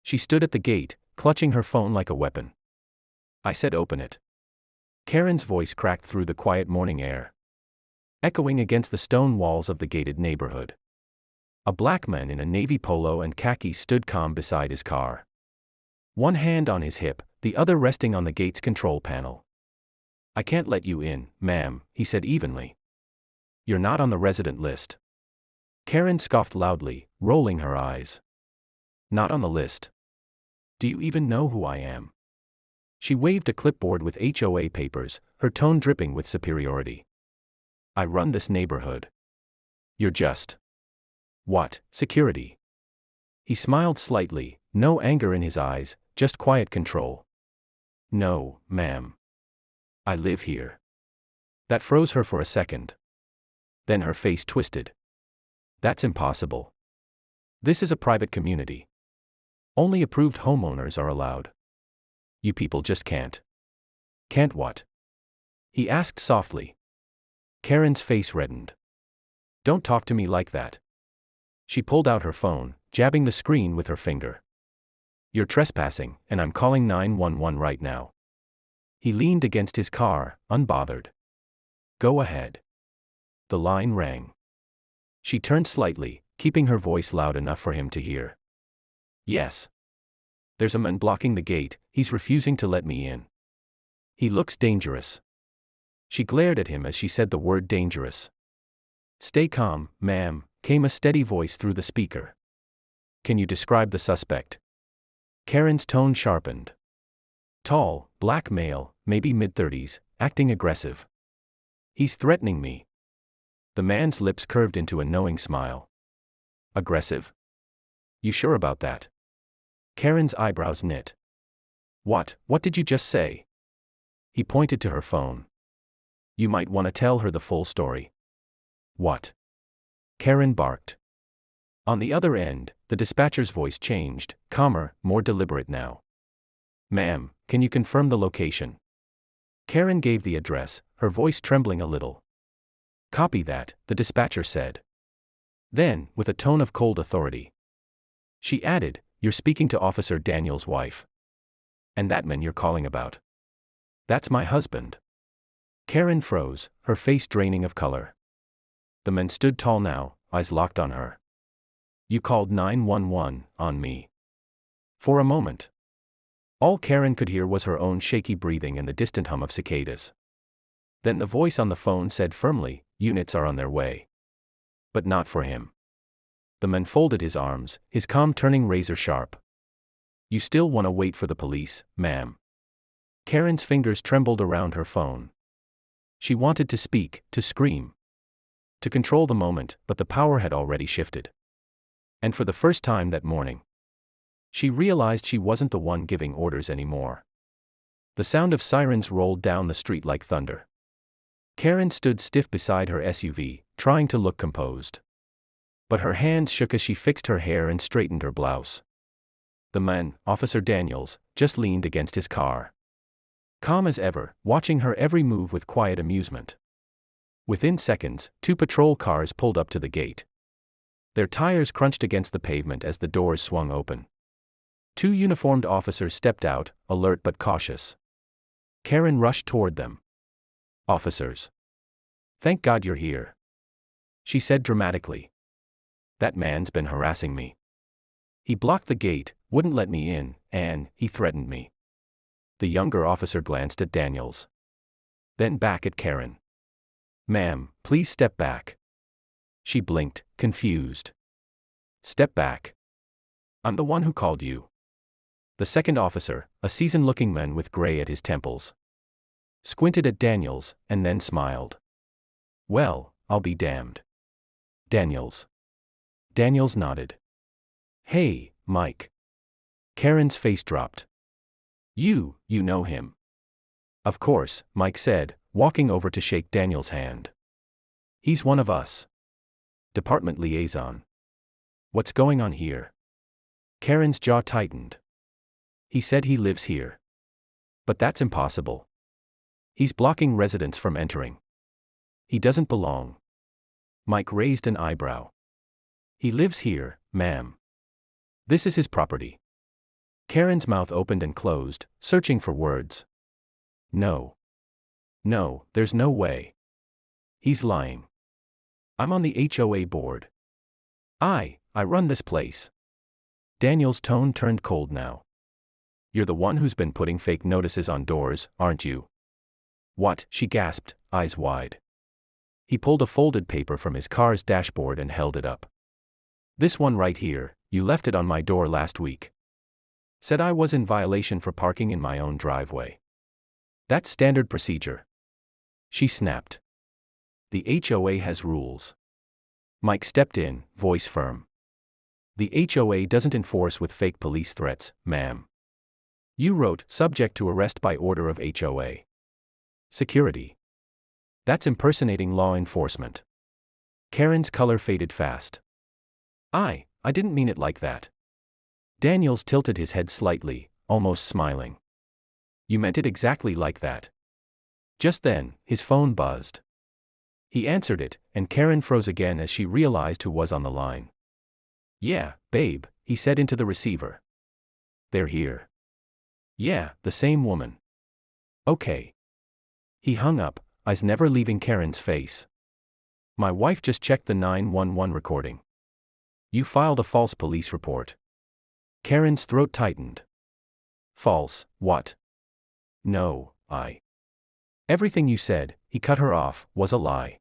She stood at the gate, clutching her phone like a weapon. I said open it. Karen's voice cracked through the quiet morning air, echoing against the stone walls of the gated neighborhood. A black man in a navy polo and khakis stood calm beside his car. One hand on his hip, the other resting on the gate's control panel. I can't let you in, ma'am, he said evenly. You're not on the resident list. Karen scoffed loudly, rolling her eyes. Not on the list. Do you even know who I am? She waved a clipboard with HOA papers, her tone dripping with superiority. I run this neighborhood. You're just. What, security? He smiled slightly, no anger in his eyes, just quiet control. No, ma'am. I live here. That froze her for a second. Then her face twisted. That's impossible. This is a private community. Only approved homeowners are allowed. You people just can't. Can't what? He asked softly. Karen's face reddened. Don't talk to me like that. She pulled out her phone, jabbing the screen with her finger. You're trespassing, and I'm calling 911 right now. He leaned against his car, unbothered. Go ahead. The line rang. She turned slightly, keeping her voice loud enough for him to hear. Yes. There's a man blocking the gate, he's refusing to let me in. He looks dangerous. She glared at him as she said the word dangerous. Stay calm, ma'am, came a steady voice through the speaker. Can you describe the suspect? Karen's tone sharpened. Tall, black male, maybe mid-30s, acting aggressive. He's threatening me. The man's lips curved into a knowing smile. Aggressive? You sure about that? Karen's eyebrows knit. What did you just say? He pointed to her phone. You might want to tell her the full story. What? Karen barked. On the other end, the dispatcher's voice changed, calmer, more deliberate now. Ma'am, can you confirm the location? Karen gave the address, her voice trembling a little. Copy that, the dispatcher said. Then, with a tone of cold authority, she added, you're speaking to Officer Daniel's wife. And that man you're calling about. That's my husband. Karen froze, her face draining of color. The man stood tall now, eyes locked on her. You called 911 on me. For a moment, all Karen could hear was her own shaky breathing and the distant hum of cicadas. Then the voice on the phone said firmly, units are on their way. But not for him. The man folded his arms, his calm turning razor sharp. You still want to wait for the police, ma'am? Karen's fingers trembled around her phone. She wanted to speak, to scream, to control the moment, but the power had already shifted. And for the first time that morning, she realized she wasn't the one giving orders anymore. The sound of sirens rolled down the street like thunder. Karen stood stiff beside her SUV, trying to look composed. But her hands shook as she fixed her hair and straightened her blouse. The man, Officer Daniels, just leaned against his car. Calm as ever, watching her every move with quiet amusement. Within seconds, 2 patrol cars pulled up to the gate. Their tires crunched against the pavement as the doors swung open. 2 uniformed officers stepped out, alert but cautious. Karen rushed toward them. Officers. Thank God you're here. She said dramatically. That man's been harassing me. He blocked the gate, wouldn't let me in, and he threatened me. The younger officer glanced at Daniels. Then back at Karen. Ma'am, please step back. She blinked, confused. Step back. I'm the one who called you. The second officer, a seasoned-looking man with gray at his temples, squinted at Daniels, and then smiled. Well, I'll be damned. Daniels. Daniels nodded. Hey, Mike. Karen's face dropped. You know him. Of course, Mike said, walking over to shake Daniels' hand. He's one of us. Department liaison. What's going on here? Karen's jaw tightened. He said he lives here. But that's impossible. He's blocking residents from entering. He doesn't belong. Mike raised an eyebrow. He lives here, ma'am. This is his property. Karen's mouth opened and closed, searching for words. No. No, there's no way. He's lying. I'm on the HOA board. I run this place. Daniel's tone turned cold now. You're the one who's been putting fake notices on doors, aren't you? What? She gasped, eyes wide. He pulled a folded paper from his car's dashboard and held it up. This one right here, you left it on my door last week. Said I was in violation for parking in my own driveway. That's standard procedure. She snapped. The HOA has rules. Mike stepped in, voice firm. The HOA doesn't enforce with fake police threats, ma'am. You wrote, subject to arrest by order of HOA. Security. That's impersonating law enforcement. Karen's color faded fast. I didn't mean it like that. Daniels tilted his head slightly, almost smiling. You meant it exactly like that. Just then, his phone buzzed. He answered it, and Karen froze again as she realized who was on the line. Yeah, babe, he said into the receiver. They're here. Yeah, the same woman. Okay. He hung up, eyes never leaving Karen's face. My wife just checked the 911 recording. You filed a false police report. Karen's throat tightened. False, what? No, Everything you said, he cut her off, was a lie.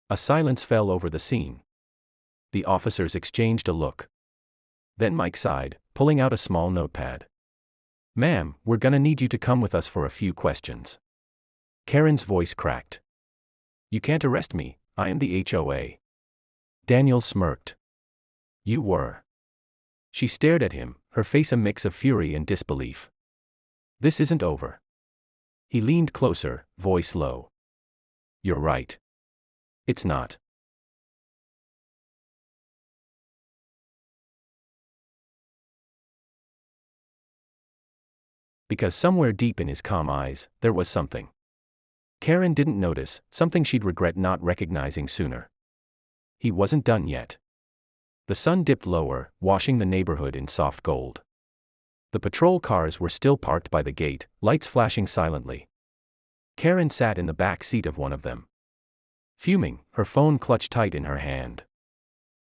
A silence fell over the scene. The officers exchanged a look. Then Mike sighed, pulling out a small notepad. Ma'am, we're gonna need you to come with us for a few questions. Karen's voice cracked. You can't arrest me, I am the HOA. Daniel smirked. You were. She stared at him, her face a mix of fury and disbelief. This isn't over. He leaned closer, voice low. You're right. It's not. Because somewhere deep in his calm eyes, there was something. Karen didn't notice, something she'd regret not recognizing sooner. He wasn't done yet. The sun dipped lower, washing the neighborhood in soft gold. The patrol cars were still parked by the gate, lights flashing silently. Karen sat in the back seat of one of them. Fuming, her phone clutched tight in her hand.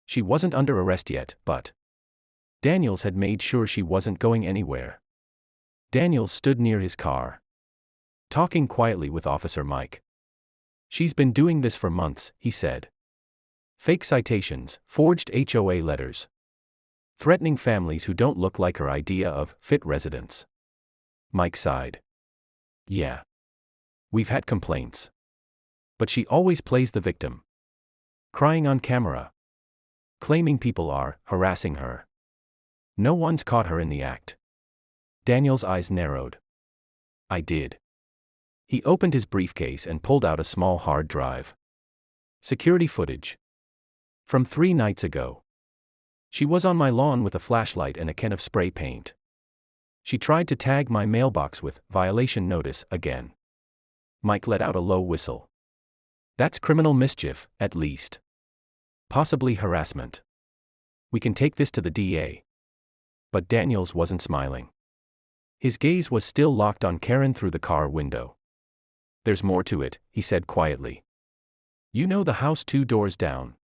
She wasn't under arrest yet, but Daniels had made sure she wasn't going anywhere. Daniels stood near his car, talking quietly with Officer Mike. She's been doing this for months, he said. Fake citations, forged HOA letters. Threatening families who don't look like her idea of fit residents. Mike sighed. Yeah. We've had complaints. But she always plays the victim. Crying on camera. Claiming people are harassing her. No one's caught her in the act. Daniel's eyes narrowed. I did. He opened his briefcase and pulled out a small hard drive. Security footage. From 3 nights ago. She was on my lawn with a flashlight and a can of spray paint. She tried to tag my mailbox with violation notice again. Mike let out a low whistle. That's criminal mischief, at least. Possibly harassment. We can take this to the DA. But Daniels wasn't smiling. His gaze was still locked on Karen through the car window. There's more to it, he said quietly. You know the house 2 doors down.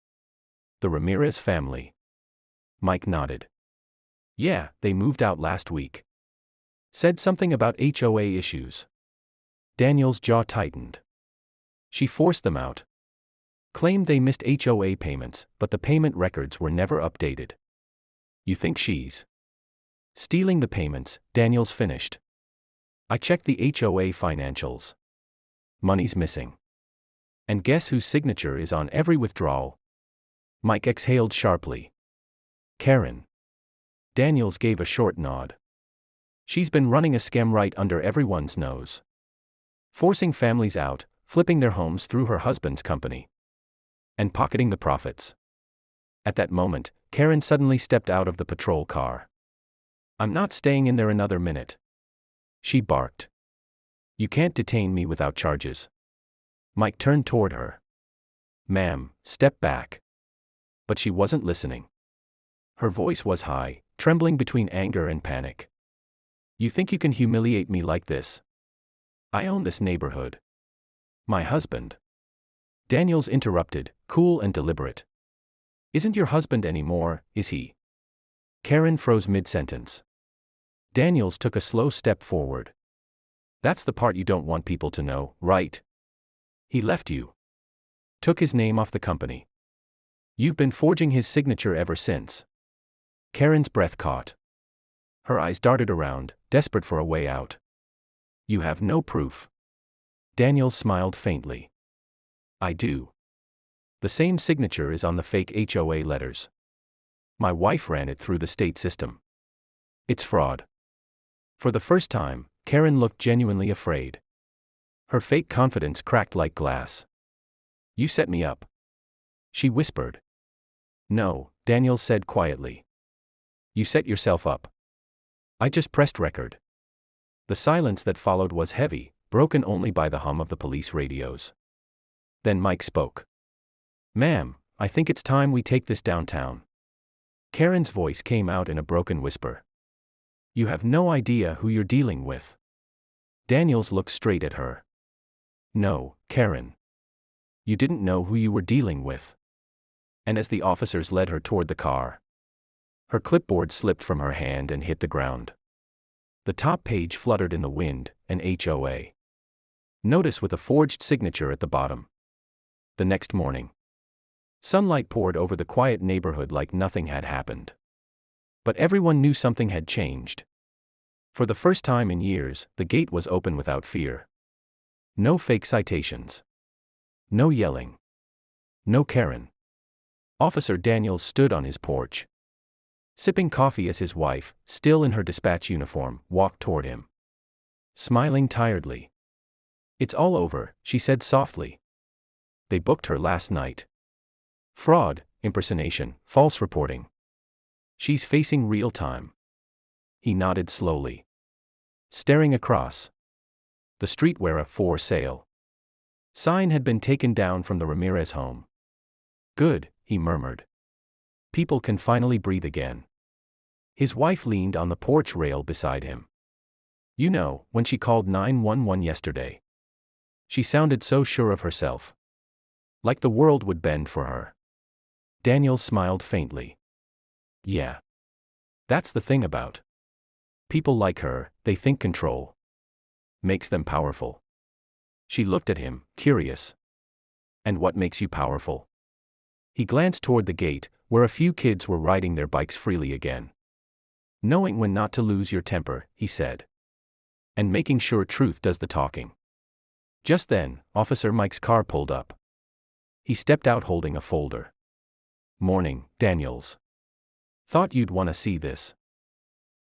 The Ramirez family. Mike nodded. Yeah, they moved out last week. Said something about HOA issues. Daniel's jaw tightened. She forced them out. Claimed they missed HOA payments, but the payment records were never updated. You think she's stealing the payments? Daniels finished. I checked the HOA financials. Money's missing. And guess whose signature is on every withdrawal? Mike exhaled sharply. Karen. Daniels gave a short nod. She's been running a scam right under everyone's nose. Forcing families out, flipping their homes through her husband's company. And pocketing the profits. At that moment, Karen suddenly stepped out of the patrol car. I'm not staying in there another minute. She barked. You can't detain me without charges. Mike turned toward her. Ma'am, step back. But she wasn't listening. Her voice was high, trembling between anger and panic. You think you can humiliate me like this? I own this neighborhood. My husband. Daniels interrupted, cool and deliberate. Isn't your husband anymore, is he? Karen froze mid-sentence. Daniels took a slow step forward. That's the part you don't want people to know, right? He left you. Took his name off the company. You've been forging his signature ever since. Karen's breath caught. Her eyes darted around, desperate for a way out. You have no proof. Daniels smiled faintly. I do. The same signature is on the fake HOA letters. My wife ran it through the state system. It's fraud. For the first time, Karen looked genuinely afraid. Her fake confidence cracked like glass. You set me up. She whispered. No, Daniels said quietly. You set yourself up. I just pressed record. The silence that followed was heavy, broken only by the hum of the police radios. Then Mike spoke. Ma'am, I think it's time we take this downtown. Karen's voice came out in a broken whisper. You have no idea who you're dealing with. Daniels looked straight at her. No, Karen. You didn't know who you were dealing with. And as the officers led her toward the car, her clipboard slipped from her hand and hit the ground. The top page fluttered in the wind, an HOA. Notice with a forged signature at the bottom. The next morning, sunlight poured over the quiet neighborhood like nothing had happened. But everyone knew something had changed. For the first time in years, the gate was open without fear. No fake citations. No yelling. No Karen. Officer Daniels stood on his porch, sipping coffee as his wife, still in her dispatch uniform, walked toward him. Smiling tiredly. It's all over, she said softly. They booked her last night. Fraud, impersonation, false reporting. She's facing real time. He nodded slowly, staring across the street where a for sale sign had been taken down from the Ramirez home. Good, he murmured. People can finally breathe again. His wife leaned on the porch rail beside him. You know, when she called 911 yesterday. She sounded so sure of herself. Like the world would bend for her. Daniel smiled faintly. Yeah. That's the thing about people like her, they think control makes them powerful. She looked at him, curious. And what makes you powerful? He glanced toward the gate, where a few kids were riding their bikes freely again. Knowing when not to lose your temper, he said. And making sure truth does the talking. Just then, Officer Mike's car pulled up. He stepped out holding a folder. Morning, Daniels. Thought you'd want to see this.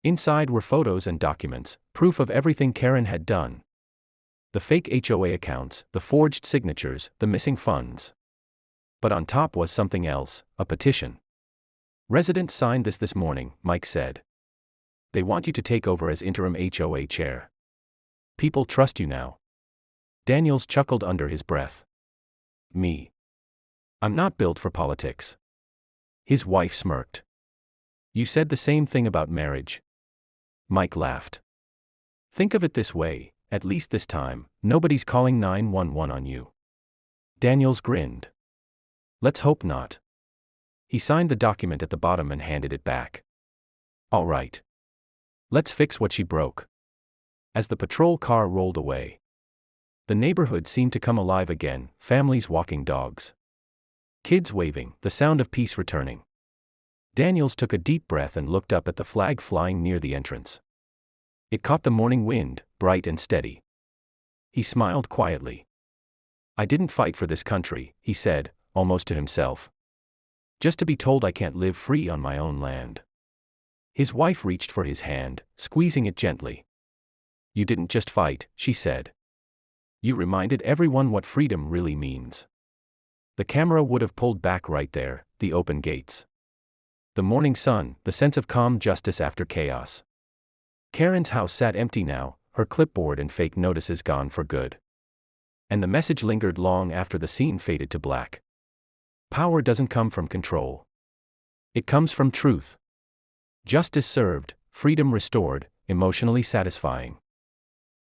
Inside were photos and documents, proof of everything Karen had done. The fake HOA accounts, the forged signatures, the missing funds. But on top was something else, a petition. Residents signed this morning, Mike said. They want you to take over as interim HOA chair. People trust you now. Daniels chuckled under his breath. Me. I'm not built for politics. His wife smirked. You said the same thing about marriage. Mike laughed. Think of it this way, at least this time, nobody's calling 911 on you. Daniels grinned. Let's hope not. He signed the document at the bottom and handed it back. All right. Let's fix what she broke. As the patrol car rolled away, the neighborhood seemed to come alive again, families walking dogs. Kids waving, the sound of peace returning. Daniels took a deep breath and looked up at the flag flying near the entrance. It caught the morning wind, bright and steady. He smiled quietly. I didn't fight for this country, he said, almost to himself. Just to be told I can't live free on my own land. His wife reached for his hand, squeezing it gently. You didn't just fight, she said. You reminded everyone what freedom really means. The camera would have pulled back right there, the open gates. The morning sun, the sense of calm justice after chaos. Karen's house sat empty now, her clipboard and fake notices gone for good. And the message lingered long after the scene faded to black. Power doesn't come from control. It comes from truth. Justice served, freedom restored, emotionally satisfying.